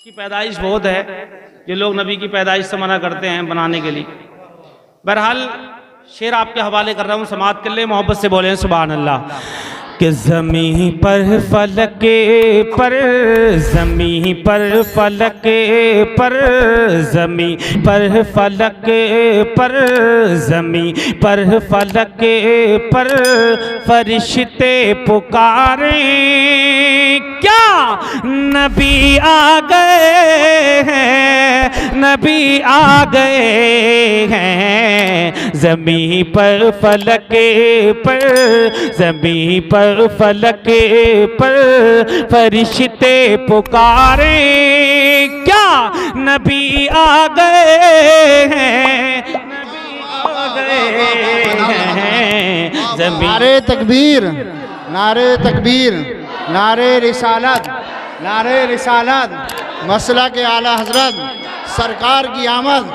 की पैदाइश बहुत है, ये लोग नबी की पैदाइश से मना करते हैं बनाने के लिए। बहरहाल शेर आपके हवाले कर रहा हूँ, समाअत कर ले, मोहब्बत से बोलें सुभान अल्लाह। कि ज़मीं पर फलके पर, ज़मीं पर फलके पर, ज़मीं पर फलके पर, ज़मीं पर फलके पर फरिश्ते पुकारे, क्या नबी आ गए हैं, नबी आ गए हैं। ज़मीं पर फलके पर, ज़मीं पर फलके पर फरिश्ते पुकारे, क्या नबी आ गए हैं, नबी आ गए हैं। नारे तकबीर, नारे तकबीर, नारे रिसालत, नारे रिसालत, मसला के आला हजरत, सरकार की आमद,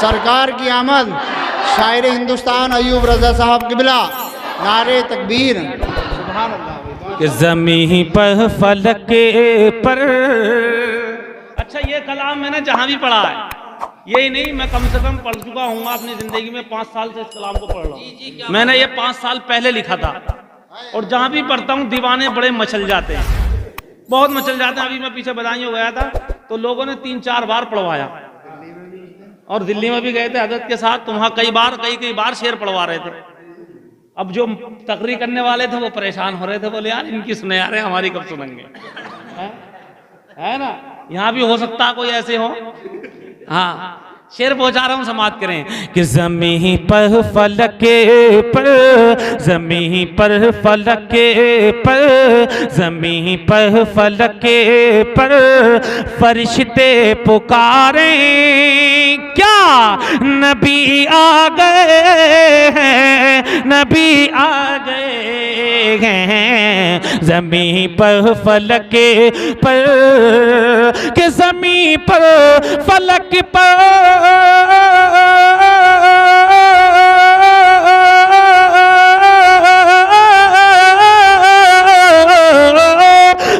सरकार की आमद, शायर हिंदुस्तान अयूब रज़ा साहब किबला, नारे तकबीर। कि ज़मीं पर फलके पर। अच्छा, ये कलाम मैंने जहां भी पढ़ा है, यही नहीं, मैं कम से कम पढ़ चुका हूँ अपनी जिंदगी में, 5 साल से इस कलाम को पढ़ रहा हूँ। मैंने ये 5 साल पहले लिखा था, और जहां भी पढ़ता हूँ दीवाने बड़े मचल जाते हैं, बहुत मचल जाते हैं। अभी मैं पीछे बदायूं गया था तो लोगों ने 3-4 बार पढ़वाया, और दिल्ली में भी गए थे हजरत के साथ, तो वहां कई बार शेर पढ़वा रहे थे। अब जो तकरीर करने वाले थे वो परेशान हो रहे थे, बोले यार इनकी सुने यार, हमारी कब सुनेंगे, है ना। यहाँ भी हो सकता है कोई ऐसे हो। हाँ, शेर पहुंचा रहा हूं, समाअत करें। कि ज़मीं पर फलके पर, ज़मीं पर फलके पर, ज़मीं पर फलके पर फरिश्ते पुकारे, क्या नबी आ गए हैं, नबी आ गए हैं। ज़मीं पर फलके पर, कि ज़मीं पर फलक पर,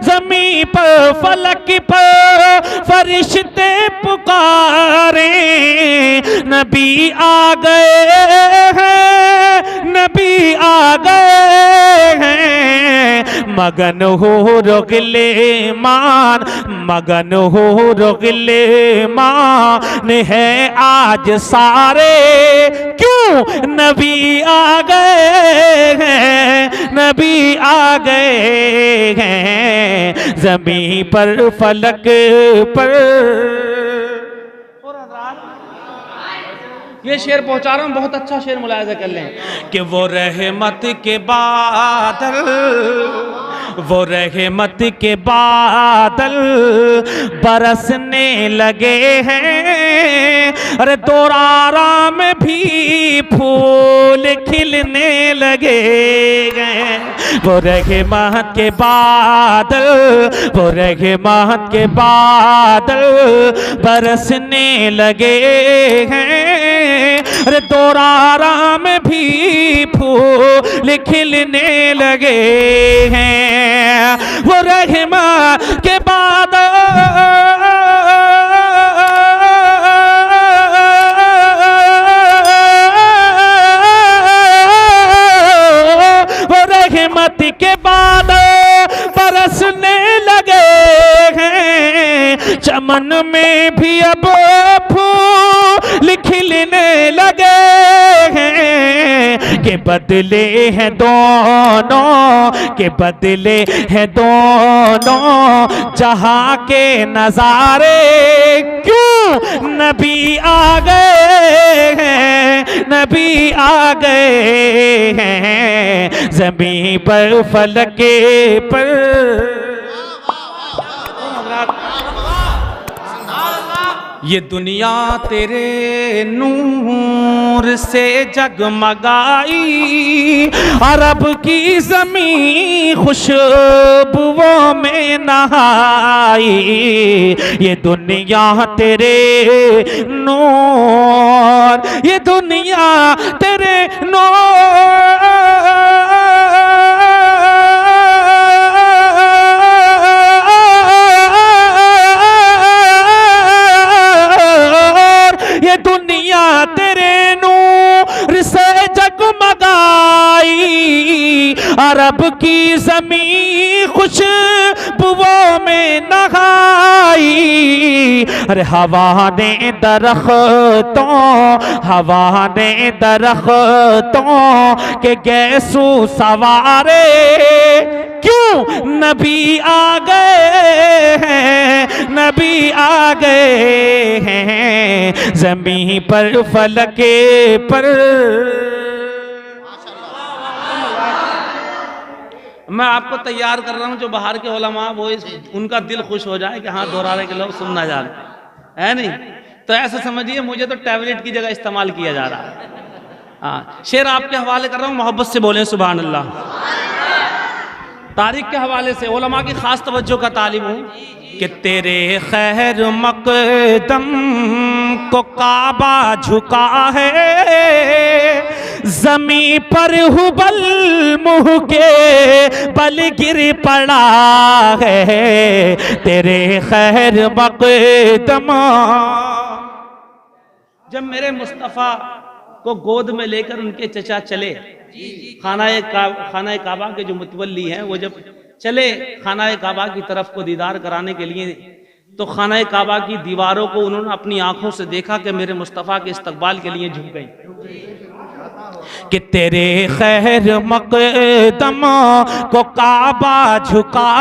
ज़मीं पर फलक पर फरिश्ते पुकारे, नबी आ गए हैं, नबी आ गए हैं। मगन हो रोगिले मान, मगन हो रोगिले मान है आज सारे, क्यों नबी आ गए हैं, नबी आ गए हैं। ज़मीं पर फलक पर। ये शेर पहुंचा रहा हूं, बहुत अच्छा शेर मुलाहिजा कर लें। कि वो रहमत के बादल, वो रहमत के बादल बरसने लगे हैं, अरे दोरारा में भी फूल खिलने लगे हैं। वो रहमत के बादल, वो रहमत के बादल बरसने लगे हैं, अरे दोरारा में भी फूल खिलने लगे हैं। वो रहमत के बादल, वो रहमत के बादल बरसने लगे हैं, चमन में भी अब फूल खिलने लगे हैं। के बदले हैं दोनों, के बदले हैं दोनों जहां के नजारे, क्यों नबी आ गए हैं, नबी आ गए हैं। ज़मीं पर फलके पर। ये दुनिया तेरे नूर से जगमगाई, अरब की ज़मीं खुशबुओं में नहाई। ये दुनिया तेरे नूर, ये दुनिया तेरे नूर, अरब की ज़मीं खुशबुओं में नहाई। अरे हवा ने दरख्तों के गैसू सवारे, क्यों नबी आ गए हैं, नबी आ गए हैं ज़मीं पर फलके पर। मैं आपको तैयार कर रहा हूं, जो बाहर के उलमा वो उनका दिल खुश हो जाए कि हाँ दोहराने के लोग सुनना जाने, है नहीं? तो ऐसा समझिए मुझे तो टैबलेट की जगह इस्तेमाल किया जा रहा है। हाँ, शेर आपके हवाले कर रहा हूँ, मोहब्बत से बोलें सुभान अल्लाह। तारीख के हवाले से उलमा की खास तवज्जो का तालिब हूँ कि तेरे खैर मकदम को काबा झुका है, जमी पर हुबल मुँह के बल गिर पड़ा है। तेरे खैर मकदम, जब मेरे मुस्तफ़ा को गोद में लेकर उनके चचा चले, खानाए काबा के जो मुतवल्ली हैं वो जब चले खानाए काबा की तरफ को दीदार कराने के लिए, तो खानाए काबा की दीवारों को उन्होंने अपनी आंखों से देखा कि मेरे मुस्तफ़ा के इस्तकबाल के लिए झुक गई। कि तेरे खैर मकदम को काबा झुका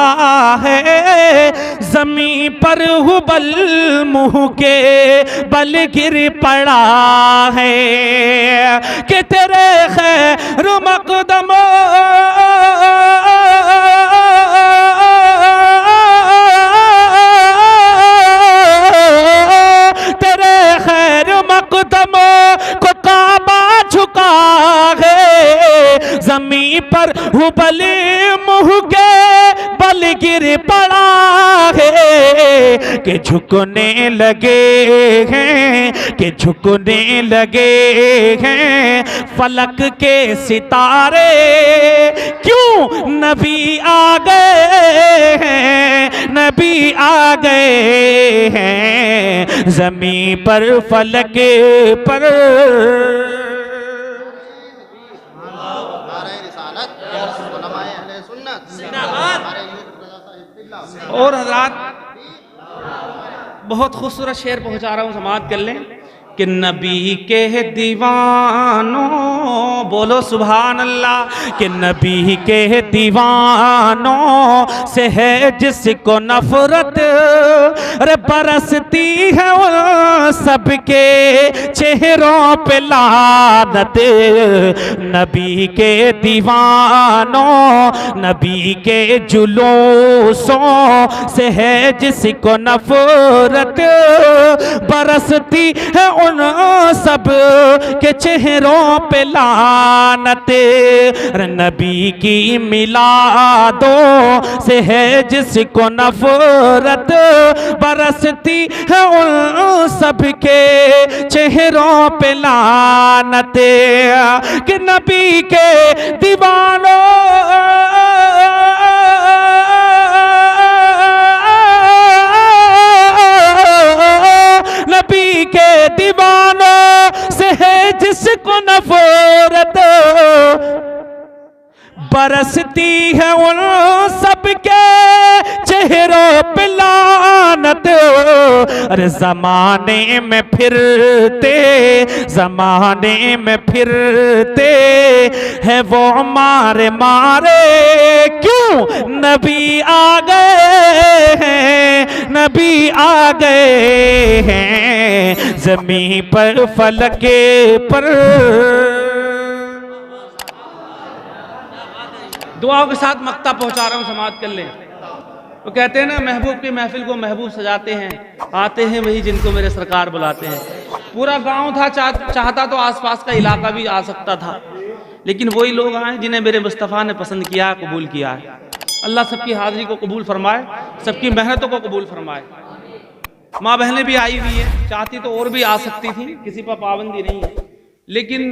है, जमी पर हुबल मुँह के बल गिर पड़ा है। कि तेरे खैर मकदम ज़मीं पर हुबल मुँह के बल गिर पड़ा है। कि झुकने लगे हैं, कि झुकने लगे हैं फलक के सितारे, क्यों नबी आ गए हैं, नबी आ गए हैं ज़मीं पर फलक पर। और हज़रात बहुत खूबसूरत शेर पहुंचा रहा हूं, समाअत कर लें कि नबी के दीवानों, बोलो सुभान अल्लाह, कि नबी के दीवानों से है जिसको नफरत, अरे बरसती है वो सबके चेहरों पे लानत। नबी के दीवानों, नबी के जुलूसों से है जिसको नफरत, बरसती है उन सब के चेहरों पे लानत। नबी की मिलादों से है जिसको नफरत, बरसती है उन सब के चेहरों पे लानत। कि नबी के दीवानों, नबी के दीवानों से है जिसको नफरत, बरसती है उन सबके चेहरों पे लानत। अरे ज़माने में फिरते, ज़माने में फिरते है वो मारे मारे, क्यों नबी आ गए हैं, नबी आ गए हैं ज़मीं पर फलके पर। दुआओं के साथ मक्ता पहुंचा रहा हूं, समाअत कर लें। तो कहते हैं ना, महबूब की महफिल को महबूब सजाते हैं, आते हैं वही जिनको मेरे सरकार बुलाते हैं। पूरा गांव था, चाहता तो आसपास का इलाका भी आ सकता था, लेकिन वही लोग आए जिन्हें मेरे मुस्तफ़ा ने पसंद किया, कबूल किया है। अल्लाह सबकी हाजिरी को कबूल फरमाए, सबकी मेहनतों को कबूल फरमाए। माँ बहनें भी आई हुई हैं, चाहती तो और भी आ सकती थी, किसी पर पाबंदी नहीं है, लेकिन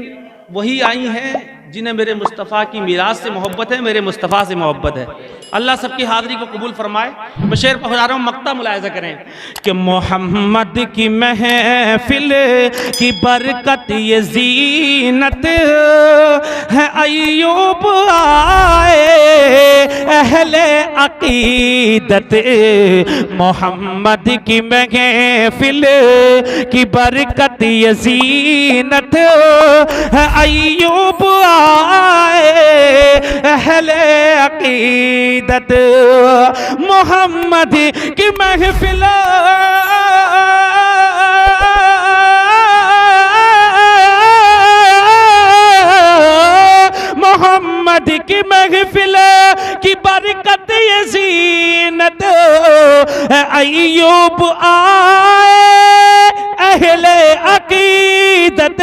वही आई हैं जिन्हें मेरे मुस्तफ़ा की मीरास से मोहब्बत है, मेरे मुस्तफ़ा से मोहब्बत है। अल्लाह सबकी हाज़िरी को कबूल फरमाए। मैं शेर पढ़ा रहा हूँ, मक्ता मुलाहिज़ा करें कि मोहम्मद की महफिल की बरकत ये ज़ीनत है, अय्यूब आए अहले अक़ीदत, मोहम्मद की महफिल की बरकत ये ज़ीनत है, अय्यूब आए अहले अक़ीदत, मोहम्मद की महफिल मोहम्मद की महफिल की बरकत ये ज़ीनत है, अय्यूब आए अहले अक़ीदत।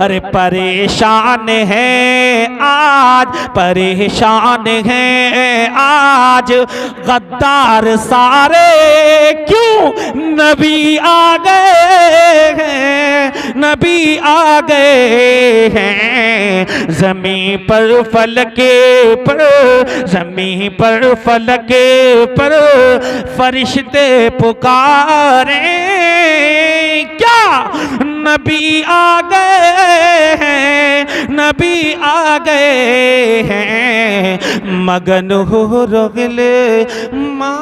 अरे परेशान है आज, परेशान है आज गद्दार सारे, क्यों नबी आ गए हैं, नबी आ गए हैं। ज़मीं पर फलके पर, ज़मीं पर फलके पर फरिश्ते पुकारे, क्या नबी आ गए हैं, नबी आ गए हैं। मगन हो रोगिल मा